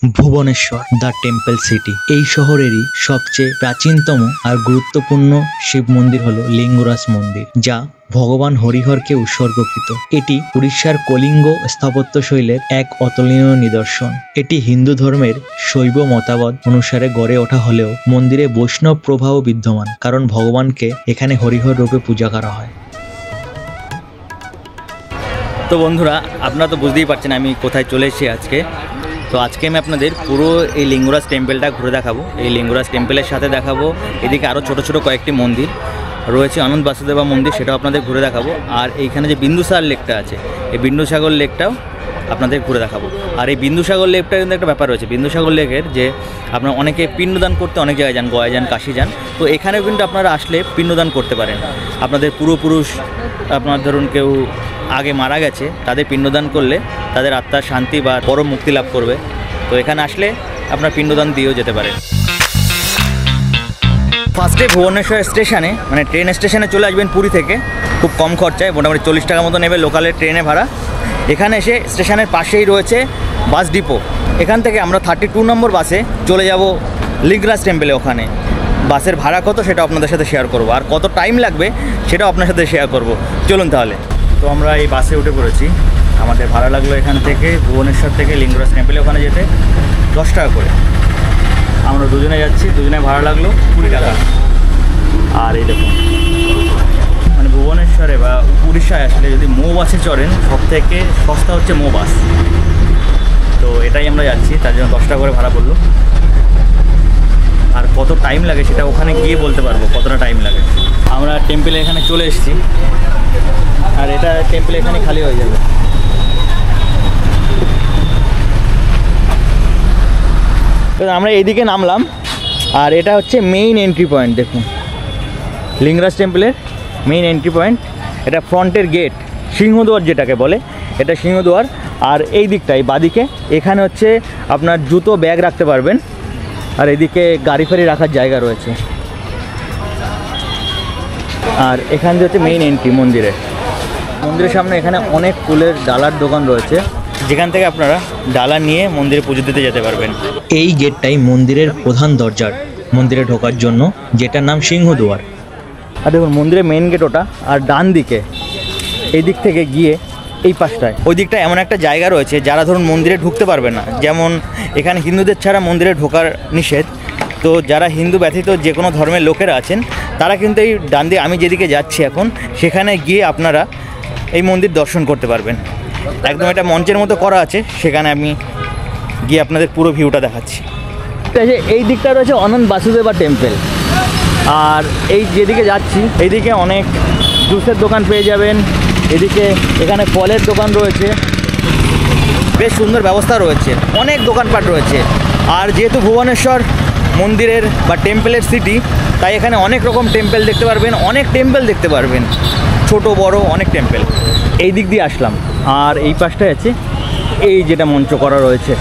Bhubaneswar the temple city. এই শহরেরই সবচেয়ে প্রাচীনতম আর গুরুত্বপূর্ণ শিব মন্দির হলো লিঙ্গরাজ মন্দির, যা ভগবান হরিহরকে উৎসর্গকৃত। এটি উড়িষ্যার কলিঙ্গ স্থাপত্য শৈলের এক অতুলনীয় নিদর্শন। এটি হিন্দু ধর্মের শৈব মতবাদ অনুসারে গড়ে ওঠা হলেও মন্দিরে বৈষ্ণব প্রভাব বিদ্যমান, কারণ ভগবানকে এখানে হরিহর রূপে পূজা করা হয়। তো বন্ধুরা, আপনারা তো বুঝতেই পারছেন আমি কোথায় চলে এসেছি আজকে। তো আজকে আমি আপনাদের পুরো এই লিঙ্গরাজ টেম্পলটা ঘুরে দেখাবো। এই লিঙ্গরাজ টেম্পলের সাথে দেখাবো এদিকে আরও ছোট ছোট কয়েকটি মন্দির রয়েছে, আনন্দ বাসুদেবা মন্দির, সেটাও আপনাদের ঘুরে দেখাবো। আর এইখানে যে বিন্দুসাগর লেকটা আছে, এই বিন্দুসাগর লেকটাও আপনাদের ঘুরে দেখাবো। আর এই বিন্দুসাগর লেকটা কিন্তু একটা ব্যাপার রয়েছে। বিন্দুসাগর লেকের যে আপনারা অনেকে পিণ্ডদান করতে অনেক জায়গায় যান, গোয়া যান, কাশি যান, তো এখানেও কিন্তু আপনারা আসলে পিণ্ডদান করতে পারেন। আপনাদের পূর্বপুরুষ, আপনার ধরুন কেউ আগে মারা গেছে, তাদের পিণ্ডদান করলে তাদের আত্মার শান্তি বা পরম মুক্তি লাভ করবে। তো এখানে আসলে আপনার পিণ্ডদান দিয়েও যেতে পারেন। ফার্স্টে ভুবনেশ্বর স্টেশনে, মানে ট্রেন স্টেশনে চলে আসবেন পুরী থেকে। খুব কম খরচায়, মোটামুটি 40 টাকা মতো নেবে লোকালের ট্রেনে ভাড়া। এখানে এসে স্টেশনের পাশেই রয়েছে বাস ডিপো। এখান থেকে আমরা 32 নম্বর বাসে চলে যাব লিঙ্গরাজ টেম্পলে। ওখানে বাসের ভাড়া কত সেটা আপনাদের সাথে শেয়ার করব, আর কত টাইম লাগবে সেটাও আপনার সাথে শেয়ার করব। চলুন তাহলে। তো আমরা এই বাসে উঠে পড়েছি। আমাদের ভাড়া লাগলো এখান থেকে ভুবনেশ্বর থেকে লিঙ্গরাজ টেম্পলে ওখানে যেতে 10 টাকা করে। আমরা দুজনে যাচ্ছি, দুজনে ভাড়া লাগলো 20 টাকা। আর এই দেখুন, মানে ভুবনেশ্বরে বা উড়িষ্যায় আসলে যদি মো বাসে চড়েন, সব থেকে সস্তা হচ্ছে মো বাস। তো এটাই আমরা যাচ্ছি, তার জন্য 10 টাকা করে ভাড়া পড়লো। আর কত টাইম লাগে সেটা ওখানে গিয়ে বলতে পারবো, কতটা টাইম লাগে। আমরা টেম্পলে এখানে চলে এসেছি, আর এটা টেম্পল এখানে খালি হয়ে যাবে। আমরা এইদিকে নামলাম, আর এটা হচ্ছে মেইন এন্ট্রি পয়েন্ট। দেখুন, লিঙ্গরাজ টেম্পলের মেইন এন্ট্রি পয়েন্ট। এটা ফ্রন্টের গেট, সিংহদুয়ার যেটাকে বলে, এটা সিংহদুয়ার। আর এই দিকটাই বাদিকে, এখানে হচ্ছে আপনার জুতো ব্যাগ রাখতে পারবেন, আর এদিকে গাড়ি ফাড়ি রাখার জায়গা রয়েছে। আর এখান দিয়ে হচ্ছে মেইন এন্ট্রি মন্দিরে। মন্দিরের সামনে এখানে অনেক ফুলের ডালার দোকান রয়েছে, যেখান থেকে আপনারা ডালা নিয়ে মন্দিরে পুজো দিতে যেতে পারবেন। এই গেটটাই মন্দিরের প্রধান দরজার মন্দিরে ঢোকার জন্য, যেটার নাম সিংহদুয়ার। আর দেখুন মন্দিরের মেইন গেট ওটা, আর ডান দিকে এই দিক থেকে গিয়ে এই পাশটায়, ওই দিকটা এমন একটা জায়গা রয়েছে যারা ধরুন মন্দিরে ঢুকতে পারবে না। যেমন এখানে হিন্দুদের ছাড়া মন্দিরে ঢোকার নিষেধ, তো যারা হিন্দু ব্যতীত যে কোনো ধর্মের লোকেরা আছেন তারা কিন্তু এই ডান দিকে, আমি যেদিকে যাচ্ছি এখন, সেখানে গিয়ে আপনারা এই মন্দির দর্শন করতে পারবেন। একদম এটা মঞ্চের মতো করা আছে, সেখানে আমি গিয়ে আপনাদের পুরো ভিউটা দেখাচ্ছি। এই দিকটা রয়েছে আনন্দ বাসুদেবা টেম্পল। আর এই যেদিকে যাচ্ছি এইদিকে অনেক জুসের দোকান পেয়ে যাবেন, এদিকে এখানে ফলের দোকান রয়েছে, বেশ সুন্দর ব্যবস্থা রয়েছে, অনেক দোকানপাট রয়েছে। আর যেহেতু ভুবনেশ্বর মন্দিরের বা টেম্পলের সিটি, তাই এখানে অনেক রকম টেম্পল দেখতে পারবেন, অনেক টেম্পল দেখতে পারবেন, ছোট বড় অনেক টেম্পল। এই দিক দিয়ে আসলাম, আর এই পাশটায় আছে এই যেটা মঞ্চ করা রয়েছে,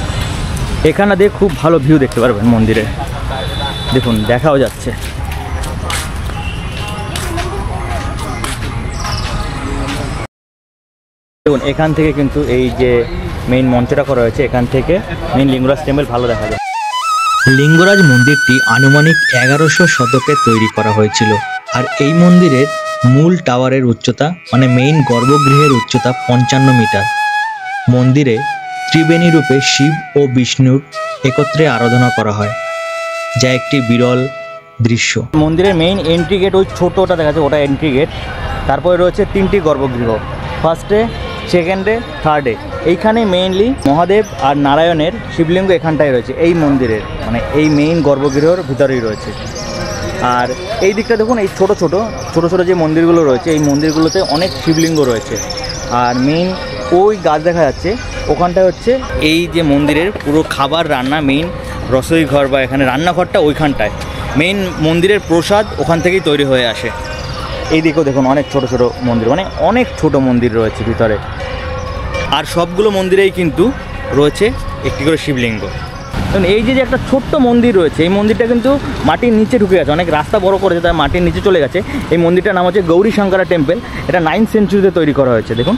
এখানে দিয়ে খুব ভালো ভিউ দেখতে পারবেন মন্দিরে। দেখুন দেখাও যাচ্ছে। দেখুন এখান থেকে কিন্তু এই যে মেইন মঞ্চটা করা হয়েছে, এখান থেকে মেইন লিঙ্গরাজ টেম্পল ভালো দেখা যায়। লিঙ্গরাজ মন্দিরটি আনুমানিক 1100 শতকে তৈরি করা হয়েছিল। আর এই মন্দিরের মূল টাওয়ারের উচ্চতা, মানে মেইন গর্ভগৃহের উচ্চতা 55 মিটার। মন্দিরে ত্রিবেণী রূপে শিব ও বিষ্ণুর একত্রে আরাধনা করা হয়, যা একটি বিরল দৃশ্য। মন্দিরের মেইন এন্ট্রি গেট ওই ছোটোটা দেখা যাচ্ছে, ওটা এন্ট্রি গেট। তারপরে রয়েছে 3টি গর্ভগৃহ, ফার্স্টে, সেকেন্ডে, থার্ডে। এইখানে মেইনলি মহাদেব আর নারায়ণের শিবলিঙ্গ এখানটায় রয়েছে, এই মন্দিরের মানে এই মেইন গর্ভগৃহর ভিতরেই রয়েছে। আর এই দিকটা দেখুন, এই ছোট ছোট যে মন্দিরগুলো রয়েছে, এই মন্দিরগুলোতে অনেক শিবলিঙ্গ রয়েছে। আর মেইন ওই গাছ দেখা যাচ্ছে, ওখানটায় হচ্ছে এই যে মন্দিরের পুরো খাবার রান্না, মেইন রসোই ঘর বা এখানে রান্নাঘরটা ওইখানটায়। মেইন মন্দিরের প্রসাদ ওখান থেকেই তৈরি হয়ে আসে। এই দিকেও দেখুন অনেক ছোট ছোট মন্দির, মানে অনেক ছোট মন্দির রয়েছে ভিতরে। আর সবগুলো মন্দিরেই কিন্তু রয়েছে একটি করে শিবলিঙ্গ। এই যে একটা ছোট্ট মন্দির রয়েছে, এই মন্দিরটা কিন্তু মাটির নিচে ঢুকে গেছে, অনেক রাস্তা বড় করেছে তাই মাটির নিচে চলে গেছে। এই মন্দিরটার নাম হচ্ছে গৌরী শঙ্করা টেম্পল। এটা 9th সেঞ্চুরিতে তৈরি করা হয়েছে। দেখুন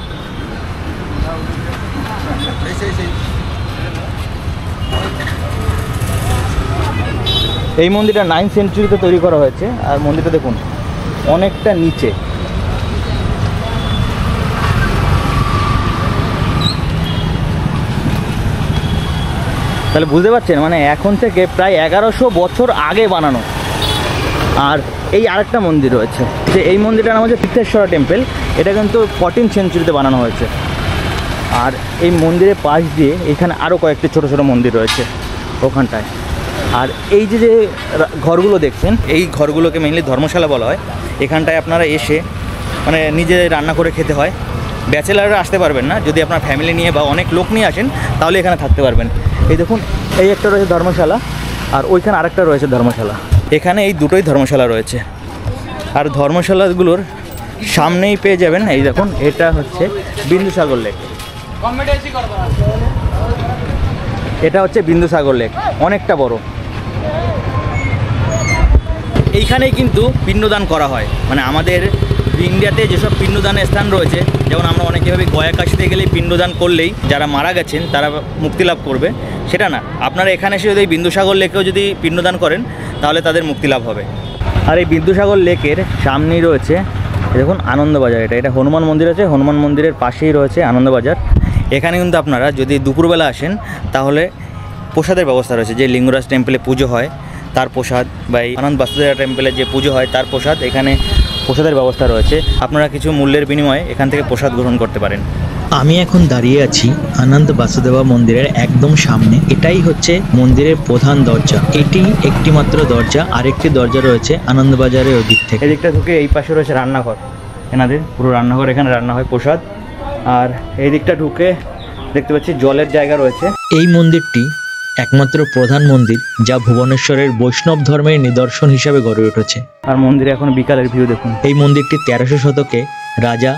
এই মন্দিরটা 9th সেঞ্চুরিতে তৈরি করা হয়েছে। আর মন্দিরটা দেখুন অনেকটা নিচে। তাহলে বুঝতে পারছেন মানে এখন থেকে প্রায় 1100 বছর আগে বানানো। আর এই আরেকটা মন্দির রয়েছে, যে এই মন্দিরটার নাম হচ্ছে তীর্থেশ্বরা টেম্পল। এটা কিন্তু 14th সেঞ্চুরিতে বানানো হয়েছে। আর এই মন্দিরের পাশ দিয়ে এখানে আরও কয়েকটি ছোটো ছোটো মন্দির রয়েছে ওখানটায়। আর এই যে যে ঘরগুলো দেখছেন, এই ঘরগুলোকে মেইনলি ধর্মশালা বলা হয়। এখানটায় আপনারা এসে মানে নিজে রান্না করে খেতে হয়। ব্যাচেলাররা আসতে পারবেন না, যদি আপনার ফ্যামিলি নিয়ে বা অনেক লোক নিয়ে আসেন তাহলে এখানে থাকতে পারবেন। এই দেখুন এই একটা রয়েছে ধর্মশালা, আর ওইখানে আরেকটা রয়েছে ধর্মশালা। এখানে এই দুটোই ধর্মশালা রয়েছে। আর ধর্মশালাগুলোর সামনেই পেয়ে যাবেন, এই দেখুন এটা হচ্ছে বিন্দুসাগর লেক। এটা হচ্ছে বিন্দুসাগর লেক, অনেকটা বড়। এইখানেই কিন্তু পিণ্ডদান করা হয়। মানে আমাদের ইন্ডিয়াতে যেসব পিণ্ডদানের স্থান রয়েছে, যেমন আমরা অনেকে ভাবে গয়া কাশিতে গেলেই পিণ্ডদান করলেই যারা মারা গেছেন তারা মুক্তি লাভ করবে, সেটা না। আপনারা এখানে এসে যদি এই বিন্দুসাগর লেকেও যদি পিণ্ডদান করেন তাহলে তাদের মুক্তি লাভ হবে। আর এই বিন্দুসাগর লেকের সামনেই রয়েছে দেখুন আনন্দবাজার। এটা হনুমান মন্দির আছে, হনুমান মন্দিরের পাশেই রয়েছে আনন্দবাজার। এখানে কিন্তু আপনারা যদি দুপুরবেলা আসেন তাহলে প্রসাদের ব্যবস্থা রয়েছে। যে লিঙ্গরাজ টেম্পলে পুজো হয় তার প্রসাদ, বা এই আনন্দ বাসুদেবা টেম্পলে যে পুজো হয় তার প্রসাদ, এখানে প্রসাদের ব্যবস্থা রয়েছে। আপনারা কিছু মূল্যের বিনিময়ে এখান থেকে প্রসাদ গ্রহণ করতে পারেন। আমি এখন দাঁড়িয়ে আছি আনন্দ বাসুদেবা মন্দিরের একদম সামনে। এটাই হচ্ছে মন্দিরের প্রধান দরজা। এটি একটি মাত্র দরজা, আরেকটি দরজা রয়েছে আনন্দবাজারের ওই দিক থেকে। এদিকটা ঢুকে এই পাশে রয়েছে রান্নাঘর, এনাদের পুরো রান্নাঘর, এখানে রান্না হয় প্রসাদ। আর এই দিকটা ঢুকে দেখতে পাচ্ছি জলের জায়গা রয়েছে। এই মন্দিরটি একমাত্র প্রধান মন্দির যা ভুবনেশ্বরের বৈষ্ণব ধর্মের নিদর্শন হিসাবে গড়ে উঠেছে। আর মন্দিরে এখন বিকালের ভিউ দেখুন। এই মন্দিরটি 1300 শতকে রাজা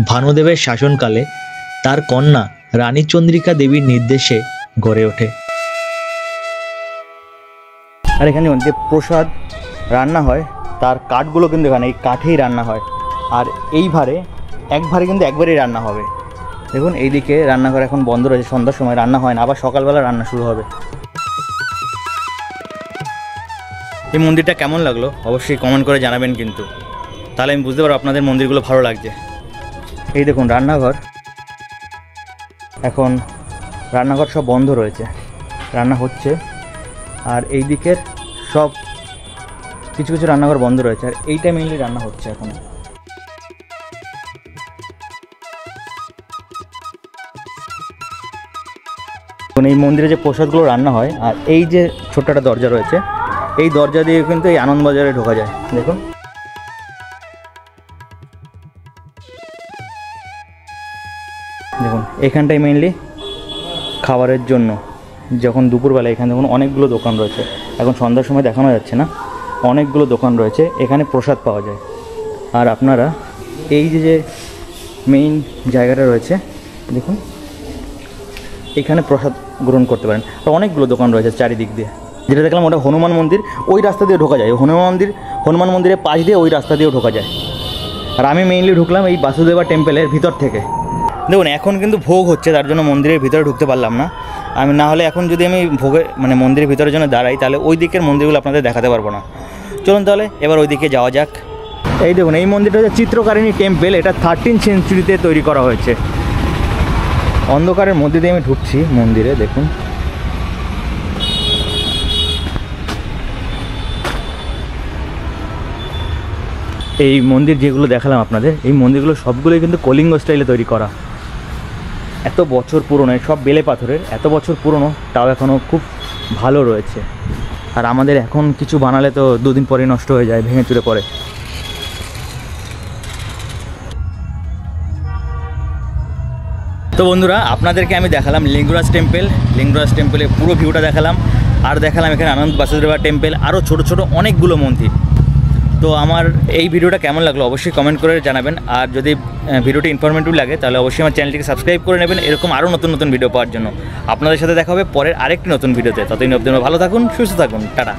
ভানুদেবের শাসনকালে তার কন্যা রানী চন্দ্রিকা দেবীর নির্দেশে গড়ে ওঠে। আর এখানে যে প্রসাদ রান্না হয় তার কাঠগুলো কিন্তু এখানে এই কাঠেই রান্না হয়। আর এই ভারে কিন্তু একবারেই রান্না হবে। দেখুন এইদিকে রান্নাঘর এখন বন্ধ রয়েছে, সন্ধ্যার সময় রান্না হয় না, আবার সকালবেলা রান্না শুরু হবে। এই মন্দিরটা কেমন লাগলো অবশ্যই কমেন্ট করে জানাবেন কিন্তু, তাহলে আমি বুঝতে পারবো আপনাদের মন্দিরগুলো ভালো লাগছে। এই দেখুন রান্নাঘর, এখন রান্নাঘর সব বন্ধ রয়েছে, রান্না হচ্ছে। আর এই দিকের সব কিছু কিছু রান্নাঘর বন্ধ রয়েছে, আর এইটা মেইনলি রান্না হচ্ছে এখন। এই মন্দিরে যে প্রসাদগুলো রান্না হয়, আর এই যে ছোট্ট একটা দরজা রয়েছে, এই দরজা দিয়ে কিন্তু এই আনন্দবাজারে ঢোকা যায়। দেখুন দেখুন এখানটাই মেইনলি খাবারের জন্য, যখন দুপুরবেলা এখানে দেখুন অনেকগুলো দোকান রয়েছে। এখন সন্ধ্যার সময় দেখানো যাচ্ছে না, অনেকগুলো দোকান রয়েছে, এখানে প্রসাদ পাওয়া যায়। আর আপনারা এই যে মেইন জায়গাটা রয়েছে দেখুন, এখানে প্রসাদ গ্রহণ করতে পারেন। আর অনেকগুলো দোকান রয়েছে চারিদিক দিয়ে। যেটা দেখলাম ওটা হনুমান মন্দির, ওই রাস্তা দিয়ে ঢোকা যায়। হনুমান মন্দিরের পাশ দিয়ে ওই রাস্তা দিয়েও ঢোকা যায়। আর আমি মেইনলি ঢুকলাম এই বাসুদেবা টেম্পলের ভিতর থেকে। দেখুন এখন কিন্তু ভোগ হচ্ছে, তার জন্য মন্দিরের ভিতরে ঢুকতে পারলাম না। আমি না হলে এখন যদি আমি ভোগের মানে মন্দিরের ভিতরের জন্য দাঁড়াই তাহলে ওই দিকের মন্দিরগুলো আপনাদের দেখাতে পারবো না। চলুন তাহলে এবার ওই দিকে যাওয়া যাক। এই দেখুন এই মন্দিরটা হচ্ছে চিত্রকারিণী টেম্পল। এটা 13th সেঞ্চুরিতে তৈরি করা হয়েছে। অন্ধকারের মধ্যে দিয়ে আমি ঢুকছি মন্দিরে। দেখুন এই মন্দির যেগুলো দেখালাম আপনাদের, এই মন্দিরগুলো সবগুলোই কিন্তু কলিঙ্গ স্টাইলে তৈরি করা। এত বছর পুরনো, সব বেলে পাথরের, এত বছর পুরনো, তাও এখনও খুব ভালো রয়েছে। আর আমাদের এখন কিছু বানালে তো 2 দিন পরেই নষ্ট হয়ে যায়, ভেঙে চুরে পড়ে। তো বন্ধুরা আপনাদেরকে আমি দেখালাম লিঙ্গরাজ টেম্পলের পুরো ভিউটা দেখালাম। আর দেখালাম এখানে আনন্দ বাসুদেবা টেম্পল, আরও ছোটো ছোটো অনেকগুলো মন্দির। তো আমার এই ভিডিওটা কেমন লাগলো অবশ্যই কমেন্ট করে জানাবেন। আর যদি ভিডিওটি ইনফরমেটিভ লাগে তাহলে অবশ্যই আমার চ্যানেলটিকে সাবস্ক্রাইব করে নেবেন, এরকম আরও নতুন নতুন ভিডিও পাওয়ার জন্য। আপনাদের সাথে দেখা হবে পরের আরেকটি নতুন ভিডিওতে। ততদিন অবধি ভালো থাকুন, সুস্থ থাকুন, টাটা।